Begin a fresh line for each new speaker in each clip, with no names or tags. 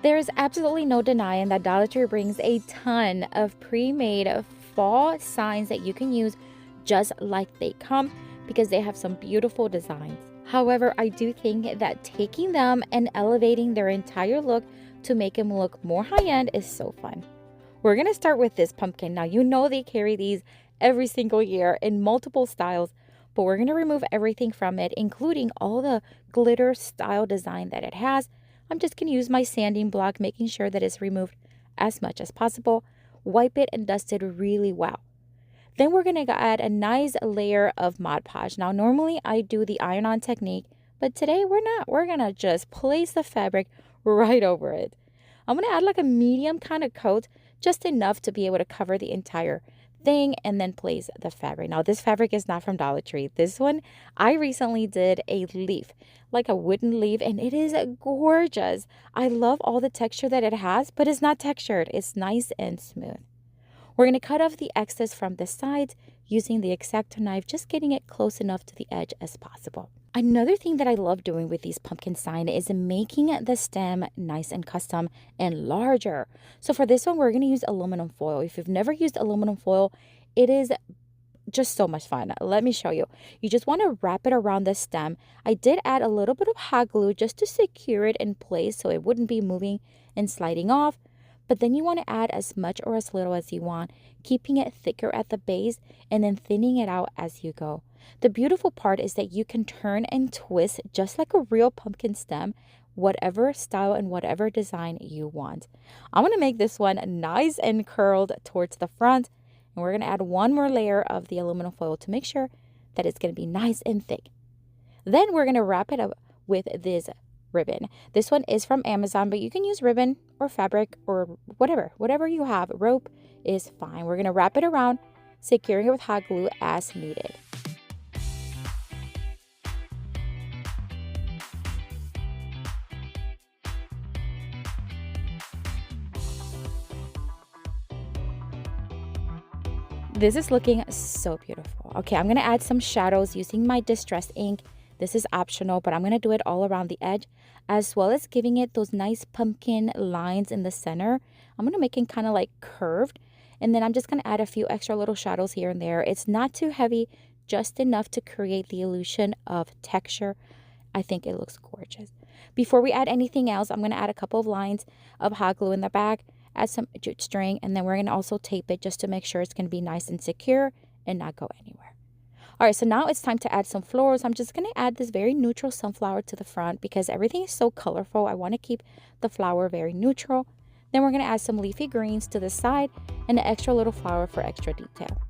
There's absolutely no denying that Dollar Tree brings a ton of pre-made fall signs that you can use just like they come because they have some beautiful designs. However, I do think that taking them and elevating their entire look to make them look more high-end is so fun. We're going to start with this pumpkin. Now, you know they carry these every single year in multiple styles, but we're going to remove everything from it, including all the glitter style design that it has. I'm just going to use my sanding block, making sure that it's removed as much as possible. Wipe it and dust it really well. Then we're going to add a nice layer of Mod Podge. Now, normally I do the iron-on technique, but today we're not. We're going to just place the fabric right over it. I'm going to add like a medium kind of coat, just enough to be able to cover the entire thing, and then place the fabric. Now, this fabric is not from Dollar Tree. This one, I recently did a leaf, like a wooden leaf, and it is gorgeous. I love all the texture that it has, but it's not textured. It's nice and smooth. We're going to cut off the excess from the sides using the X-Acto knife, just getting it close enough to the edge as possible. Another thing that I love doing with these pumpkin sign is making the stem nice and custom and larger. So for this one, we're going to use aluminum foil. If you've never used aluminum foil, it is just so much fun. Let me show you. You just want to wrap it around the stem. I did add a little bit of hot glue just to secure it in place so it wouldn't be moving and sliding off. But then you want to add as much or as little as you want, keeping it thicker at the base and then thinning it out as you go. The beautiful part is that you can turn and twist just like a real pumpkin stem, whatever style and whatever design you want. I'm going to make this one nice and curled towards the front, and we're going to add one more layer of the aluminum foil to make sure that it's going to be nice and thick. Then we're going to wrap it up with this ribbon. This one is from Amazon, but you can use ribbon or fabric or whatever you have. Rope is fine. We're going to wrap it around, securing it with hot glue as needed. This is looking so beautiful. Okay, I'm going to add some shadows using my distress ink. This is optional, but I'm going to do it all around the edge, as well as giving it those nice pumpkin lines in the center. I'm going to make it kind of like curved, and then I'm just going to add a few extra little shadows here and there. It's not too heavy, just enough to create the illusion of texture. I think it looks gorgeous. Before we add anything else, I'm going to add a couple of lines of hot glue in the back, add some jute string, and then we're going to also tape it just to make sure it's going to be nice and secure and not go anywhere. All right, so now it's time to add some florals. I'm just going to add this very neutral sunflower to the front because everything is so colorful. I want to keep the flower very neutral. Then we're going to add some leafy greens to the side and an extra little flower for extra detail.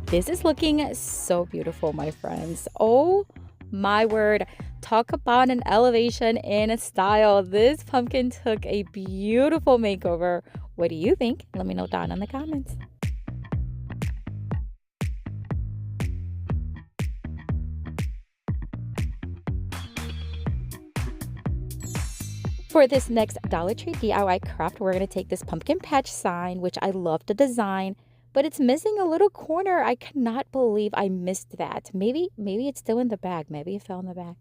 This is looking so beautiful, my friends. Oh my word. Talk about an elevation in a style. This pumpkin took a beautiful makeover. What do you think? Let me know down in the comments. For this next Dollar Tree DIY craft, we're going to take this pumpkin patch sign, which I love the design, but it's missing a little corner. I cannot believe I missed that. Maybe it's still in the bag. Maybe it fell in the bag.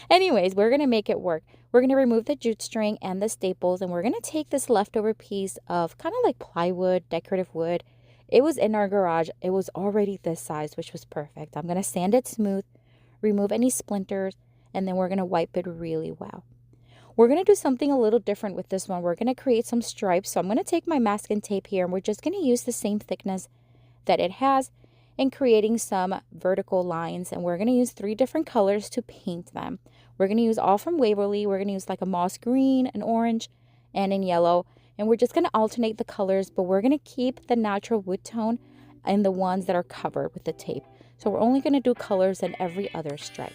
Anyways, we're going to make it work. We're going to remove the jute string and the staples, and we're going to take this leftover piece of kind of like plywood, decorative wood. It was in our garage. It was already this size, which was perfect. I'm going to sand it smooth, remove any splinters, and then we're going to wipe it really well. We're going to do something a little different with this one. We're going to create some stripes. So I'm going to take my masking tape here, and we're just going to use the same thickness that it has in creating some vertical lines. And we're going to use 3 different colors to paint them. We're going to use all from Waverly. We're going to use like a moss green, an orange, and in yellow. And we're just going to alternate the colors, but we're going to keep the natural wood tone and the ones that are covered with the tape. So we're only going to do colors in every other stripe.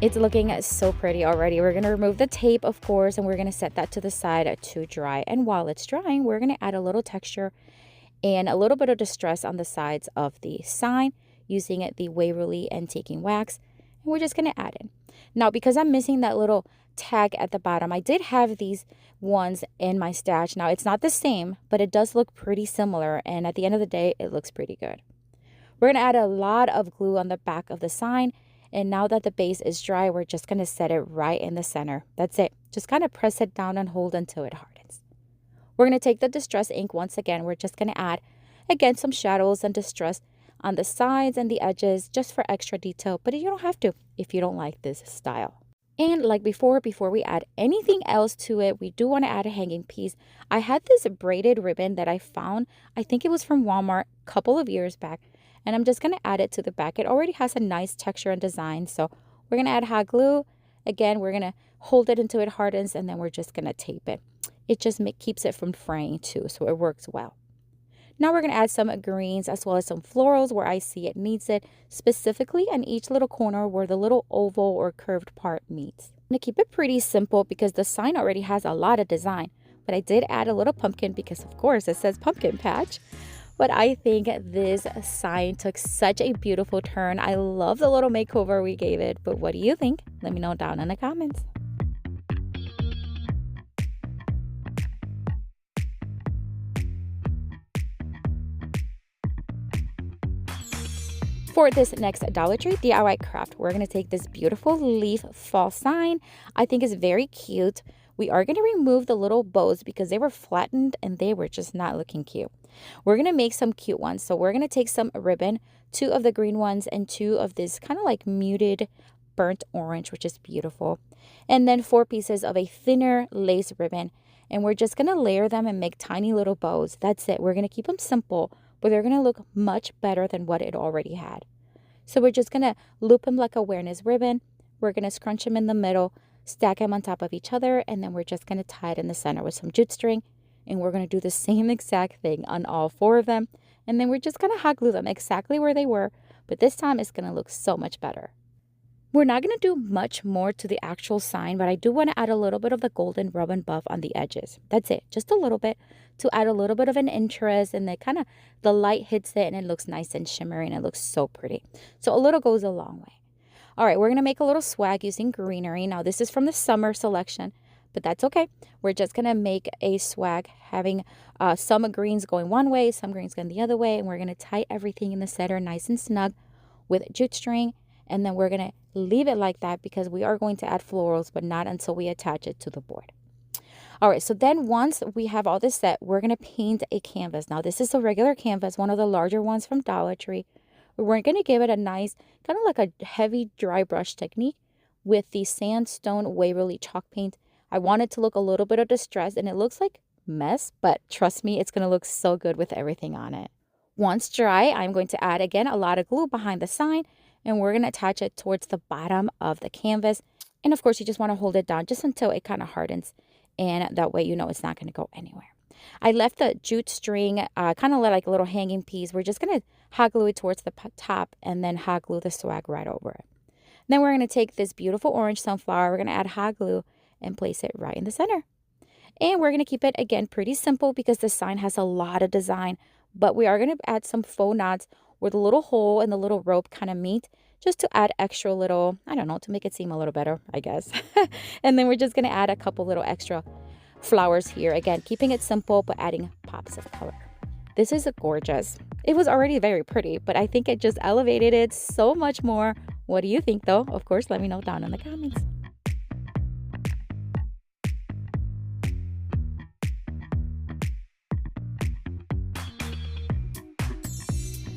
It's looking so pretty already. We're going to remove the tape, of course, and we're going to set that to the side to dry. And while it's drying, we're going to add a little texture and a little bit of distress on the sides of the sign using the Waverly and taking wax. And we're just going to add it. Now, because I'm missing that little tag at the bottom, I did have these ones in my stash. Now, it's not the same, but it does look pretty similar. And at the end of the day, it looks pretty good. We're going to add a lot of glue on the back of the sign. And now that the base is dry, we're just going to set it right in the center. That's it. Just kind of press it down and hold until it hardens. We're going to take the distress ink once again. We're just going to add, again, some shadows and distress on the sides and the edges just for extra detail. But you don't have to if you don't like this style. And like before we add anything else to it, we do want to add a hanging piece. I had this braided ribbon that I found. I think it was from Walmart a couple of years back. And I'm just going to add it to the back. It already has a nice texture and design. So we're going to add hot glue. Again, we're going to hold it until it hardens, and then we're just going to tape it. It just keeps it from fraying too, so it works well. Now we're going to add some greens as well as some florals where I see it needs it, specifically in each little corner where the little oval or curved part meets. I'm going to keep it pretty simple because the sign already has a lot of design. But I did add a little pumpkin because, of course, it says pumpkin patch. But I think this sign took such a beautiful turn. I love the little makeover we gave it. But what do you think? Let me know down in the comments. For this next Dollar Tree DIY craft, we're going to take this beautiful leaf fall sign. I think it's very cute. We are going to remove the little bows because they were flattened and they were just not looking cute. We're going to make some cute ones. So we're going to take some ribbon, 2 of the green ones and 2 of this kind of like muted burnt orange, which is beautiful. And then 4 pieces of a thinner lace ribbon. And we're just going to layer them and make tiny little bows. That's it. We're going to keep them simple, but they're going to look much better than what it already had. So we're just going to loop them like a awareness ribbon. We're going to scrunch them in the middle, stack them on top of each other, and then we're just going to tie it in the center with some jute string. And we're going to do the same exact thing on all 4 of them. And then we're just going to hot glue them exactly where they were, but this time it's going to look so much better. We're not going to do much more to the actual sign, but I do want to add a little bit of the golden rub and buff on the edges. That's it, just a little bit to add a little bit of an interest, and then kind of the light hits it and it looks nice and shimmery and it looks so pretty. So a little goes a long way. All right, we're going to make a little swag using greenery. Now this is from the summer selection, but that's okay. We're just going to make a swag having some greens going one way, some greens going the other way, and we're going to tie everything in the center nice and snug with jute string. And then we're going to leave it like that because we are going to add florals, but not until we attach it to the board. All right, so then once we have all this set, we're going to paint a canvas. Now, this is a regular canvas, one of the larger ones from Dollar Tree. We're going to give it a nice, kind of like a heavy dry brush technique with the Sandstone Waverly chalk paint. I want it to look a little bit of distress, and it looks like mess, but trust me, it's going to look so good with everything on it. Once dry, I'm going to add, again, a lot of glue behind the sign, and we're going to attach it towards the bottom of the canvas. And of course, you just want to hold it down just until it kind of hardens. And that way, you know it's not going to go anywhere. I left the jute string kind of like a little hanging piece. We're just going to hot glue it towards the top and then hot glue the swag right over it. Then we're going to take this beautiful orange sunflower. We're going to add hot glue and place it right in the center. And we're going to keep it, again, pretty simple because the sign has a lot of design. But we are going to add some faux knots where the little hole and the little rope kind of meet, just to add extra little, I don't know, to make it seem a little better, I guess. And then we're just going to add a couple little extra flowers here. Again, keeping it simple, but adding pops of color. This is gorgeous. It was already very pretty, but I think it just elevated it so much more. What do you think, though? Of course, let me know down in the comments.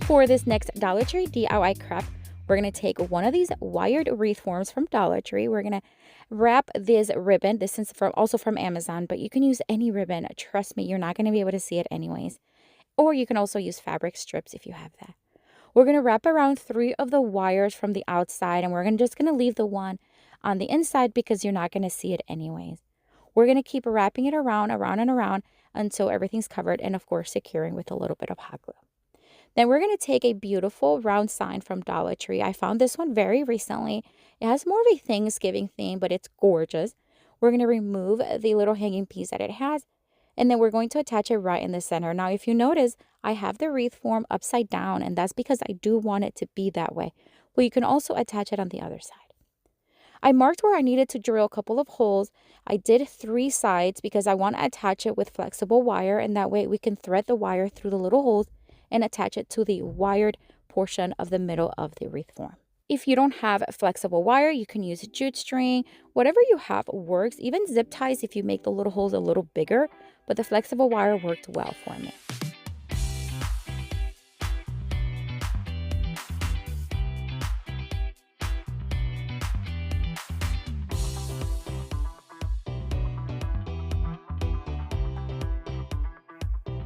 For this next Dollar Tree DIY craft, we're going to take one of these wired wreath forms from Dollar Tree. We're going to wrap this ribbon. This is also from Amazon, but you can use any ribbon. Trust me, you're not going to be able to see it anyways. Or you can also use fabric strips if you have that. We're going to wrap around 3 of the wires from the outside, and we're just going to leave the one on the inside because you're not going to see it anyways. We're going to keep wrapping it around and around until everything's covered, and of course securing with a little bit of hot glue. Then we're going to take a beautiful round sign from Dollar Tree. I found this one very recently. It has more of a Thanksgiving theme, but it's gorgeous. We're going to remove the little hanging piece that it has. And then we're going to attach it right in the center. Now, if you notice, I have the wreath form upside down, and that's because I do want it to be that way. Well, you can also attach it on the other side. I marked where I needed to drill a couple of holes. I did 3 sides because I want to attach it with flexible wire, and that way we can thread the wire through the little holes and attach it to the wired portion of the middle of the wreath form. If you don't have flexible wire, you can use jute string. Whatever you have works, even zip ties if you make the little holes a little bigger, but the flexible wire worked well for me.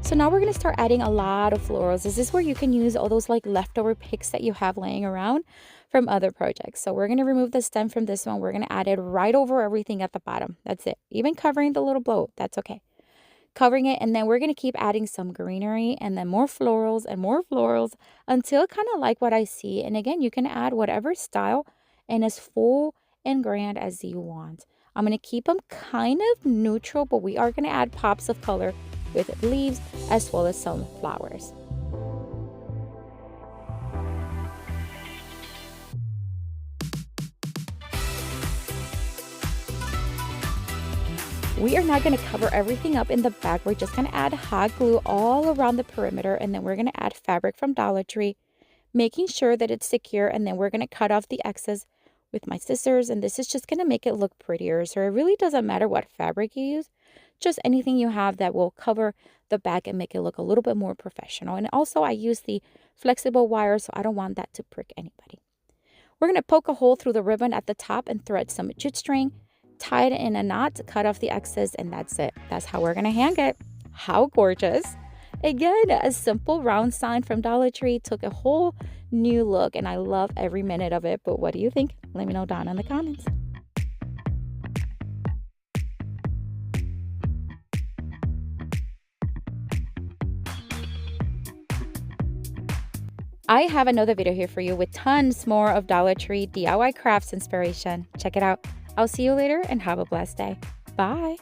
So now we're going to start adding a lot of florals. This is where you can use all those like leftover picks that you have laying around from other projects. So we're going to remove the stem from this one. We're going to add it right over everything at the bottom. That's it. Even covering the little blow, that's okay. Covering it, and then we're going to keep adding some greenery and then more florals until kind of like what I see. And again, you can add whatever style and as full and grand as you want. I'm going to keep them kind of neutral, but we are going to add pops of color with leaves as well as some flowers. We are not going to cover everything up in the back. We're just going to add hot glue all around the perimeter, and then we're going to add fabric from Dollar Tree, making sure that it's secure, and then we're going to cut off the excess with my scissors, and this is just going to make it look prettier. So it really doesn't matter what fabric you use, just anything you have that will cover the back and make it look a little bit more professional. And also I use the flexible wire, so I don't want that to prick anybody. We're going to poke a hole through the ribbon at the top and thread some jute string, tie it in a knot, cut off the excess, and that's it. That's how we're going to hang it. How gorgeous. Again, a simple round sign from Dollar Tree took a whole new look, and I love every minute of it. But what do you think? Let me know down in the comments. I have another video here for you with tons more of Dollar Tree DIY crafts inspiration. Check it out. I'll see you later and have a blessed day. Bye.